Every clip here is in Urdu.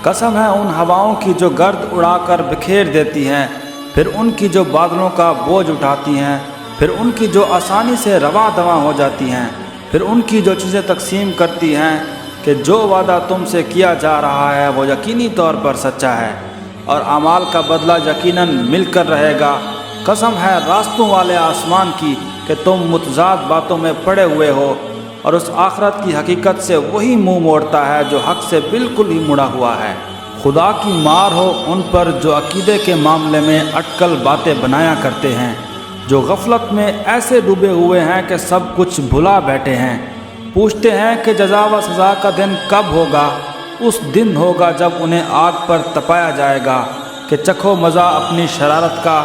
قسم ہے ان ہواؤں کی جو گرد اڑا کر بکھیر دیتی ہیں، پھر ان کی جو بادلوں کا بوجھ اٹھاتی ہیں، پھر ان کی جو آسانی سے رواں دواں ہو جاتی ہیں، پھر ان کی جو چیزیں تقسیم کرتی ہیں کہ جو وعدہ تم سے کیا جا رہا ہے وہ یقینی طور پر سچا ہے، اور اعمال کا بدلہ یقیناً مل کر رہے گا۔ قسم ہے راستوں والے آسمان کی کہ تم متضاد باتوں میں پڑے ہوئے ہو، اور اس آخرت کی حقیقت سے وہی منہ موڑتا ہے جو حق سے بالکل ہی مڑا ہوا ہے۔ خدا کی مار ہو ان پر جو عقیدے کے معاملے میں اٹکل باتیں بنایا کرتے ہیں، جو غفلت میں ایسے ڈوبے ہوئے ہیں کہ سب کچھ بھلا بیٹھے ہیں۔ پوچھتے ہیں کہ جزا و سزا کا دن کب ہوگا؟ اس دن ہوگا جب انہیں آگ پر تپایا جائے گا کہ چکھو مزہ اپنی شرارت کا۔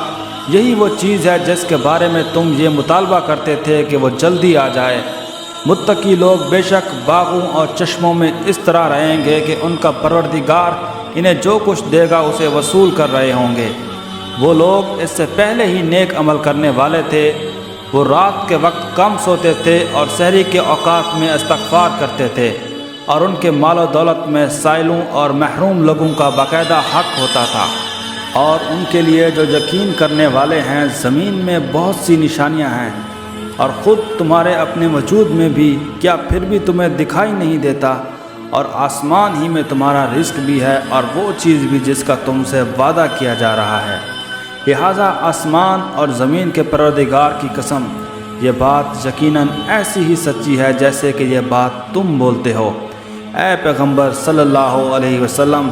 یہی وہ چیز ہے جس کے بارے میں تم یہ مطالبہ کرتے تھے کہ وہ جلدی آ جائے۔ متقی لوگ بے شک باغوں اور چشموں میں اس طرح رہیں گے کہ ان کا پروردگار انہیں جو کچھ دے گا اسے وصول کر رہے ہوں گے۔ وہ لوگ اس سے پہلے ہی نیک عمل کرنے والے تھے، وہ رات کے وقت کم سوتے تھے اور سحری کے اوقات میں استغفار کرتے تھے، اور ان کے مال و دولت میں سائلوں اور محروم لوگوں کا باقاعدہ حق ہوتا تھا۔ اور ان کے لیے جو یقین کرنے والے ہیں زمین میں بہت سی نشانیاں ہیں، اور خود تمہارے اپنے وجود میں بھی، کیا پھر بھی تمہیں دکھائی نہیں دیتا؟ اور آسمان ہی میں تمہارا رزق بھی ہے اور وہ چیز بھی جس کا تم سے وعدہ کیا جا رہا ہے۔ لہٰذا آسمان اور زمین کے پروردگار کی قسم، یہ بات یقیناً ایسی ہی سچی ہے جیسے کہ یہ بات تم بولتے ہو۔ اے پیغمبر صلی اللہ علیہ وسلم،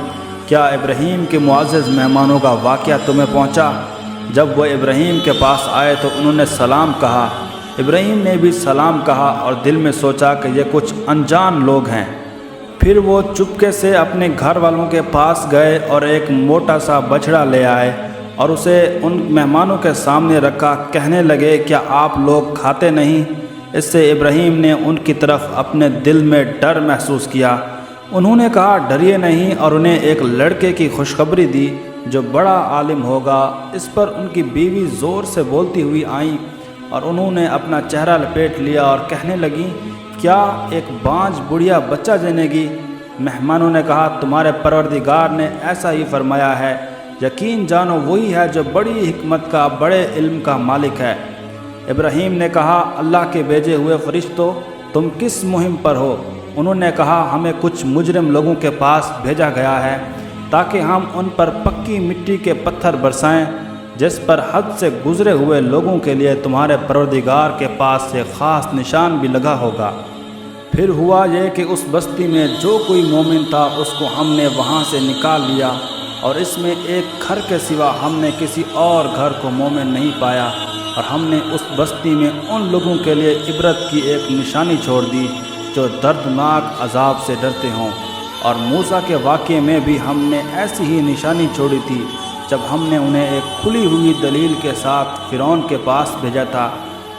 کیا ابراہیم کے معزز مہمانوں کا واقعہ تمہیں پہنچا؟ جب وہ ابراہیم کے پاس آئے تو انہوں نے سلام کہا۔ ابراہیم نے بھی سلام کہا اور دل میں سوچا کہ یہ کچھ انجان لوگ ہیں۔ پھر وہ چپکے سے اپنے گھر والوں کے پاس گئے اور ایک موٹا سا بچڑا لے آئے اور اسے ان مہمانوں کے سامنے رکھا۔ کہنے لگے، کیا آپ لوگ کھاتے نہیں؟ اس سے ابراہیم نے ان کی طرف اپنے دل میں ڈر محسوس کیا۔ انہوں نے کہا، ڈریے نہیں، اور انہیں ایک لڑکے کی خوشخبری دی جو بڑا عالم ہوگا۔ اس پر ان کی بیوی زور سے بولتی ہوئی آئیں اور انہوں نے اپنا چہرہ لپیٹ لیا اور کہنے لگیں، کیا ایک بانجھ بڑھیا بچہ جنے گی؟ مہمانوں نے کہا، تمہارے پروردگار نے ایسا ہی فرمایا ہے۔ یقین جانو وہی ہے جو بڑی حکمت کا، بڑے علم کا مالک ہے۔ ابراہیم نے کہا، اللہ کے بھیجے ہوئے فرشتوں، تم کس مہم پر ہو؟ انہوں نے کہا، ہمیں کچھ مجرم لوگوں کے پاس بھیجا گیا ہے تاکہ ہم ان پر پکی مٹی کے پتھر برسائیں، جس پر حد سے گزرے ہوئے لوگوں کے لیے تمہارے پروردگار کے پاس سے خاص نشان بھی لگا ہوگا۔ پھر ہوا یہ کہ اس بستی میں جو کوئی مومن تھا اس کو ہم نے وہاں سے نکال لیا، اور اس میں ایک گھر کے سوا ہم نے کسی اور گھر کو مومن نہیں پایا، اور ہم نے اس بستی میں ان لوگوں کے لیے عبرت کی ایک نشانی چھوڑ دی جو دردناک عذاب سے ڈرتے ہوں۔ اور موسیٰ کے واقعے میں بھی ہم نے ایسی ہی نشانی چھوڑی تھی جب ہم نے انہیں ایک کھلی ہوئی دلیل کے ساتھ فرعون کے پاس بھیجا تھا،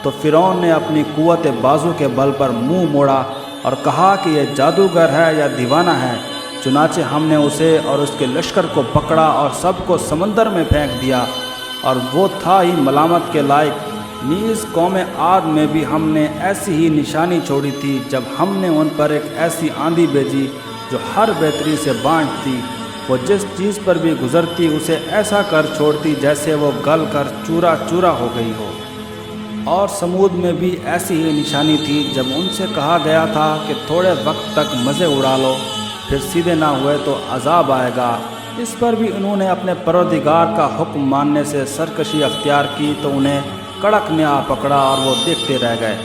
تو فرعون نے اپنی قوت بازو کے بل پر منہ موڑا اور کہا کہ یہ جادوگر ہے یا دیوانہ ہے۔ چنانچہ ہم نے اسے اور اس کے لشکر کو پکڑا اور سب کو سمندر میں پھینک دیا، اور وہ تھا ہی ملامت کے لائق۔ نیز قوم عاد میں بھی ہم نے ایسی ہی نشانی چھوڑی تھی جب ہم نے ان پر ایک ایسی آندھی بھیجی جو ہر بہتری سے بانٹ تھی۔ وہ جس چیز پر بھی گزرتی اسے ایسا کر چھوڑتی جیسے وہ گل کر چورا چورا ہو گئی ہو۔ اور سمود میں بھی ایسی ہی نشانی تھی جب ان سے کہا گیا تھا کہ تھوڑے وقت تک مزے اڑا لو، پھر سیدھے نہ ہوئے تو عذاب آئے گا۔ اس پر بھی انہوں نے اپنے پروردگار کا حکم ماننے سے سرکشی اختیار کی تو انہیں کڑک نے آ پکڑا اور وہ دیکھتے رہ گئے۔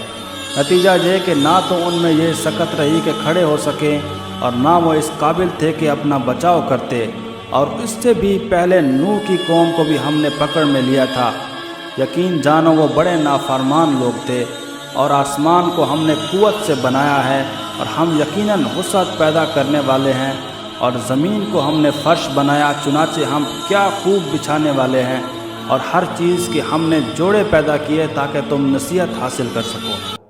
نتیجہ یہ کہ نہ تو ان میں یہ سکت رہی کہ کھڑے ہو سکیں، اور نہ وہ اس قابل تھے کہ اپنا بچاؤ کرتے۔ اور اس سے بھی پہلے نوح کی قوم کو بھی ہم نے پکڑ میں لیا تھا۔ یقین جانو وہ بڑے نافرمان لوگ تھے، اور آسمان کو ہم نے قوت سے بنایا ہے، اور ہم یقیناً وسعت پیدا کرنے والے ہیں، اور زمین کو ہم نے فرش بنایا، چنانچہ ہم کیا خوب بچھانے والے ہیں، اور ہر چیز کے ہم نے جوڑے پیدا کیے تاکہ تم نصیحت حاصل کر سکو۔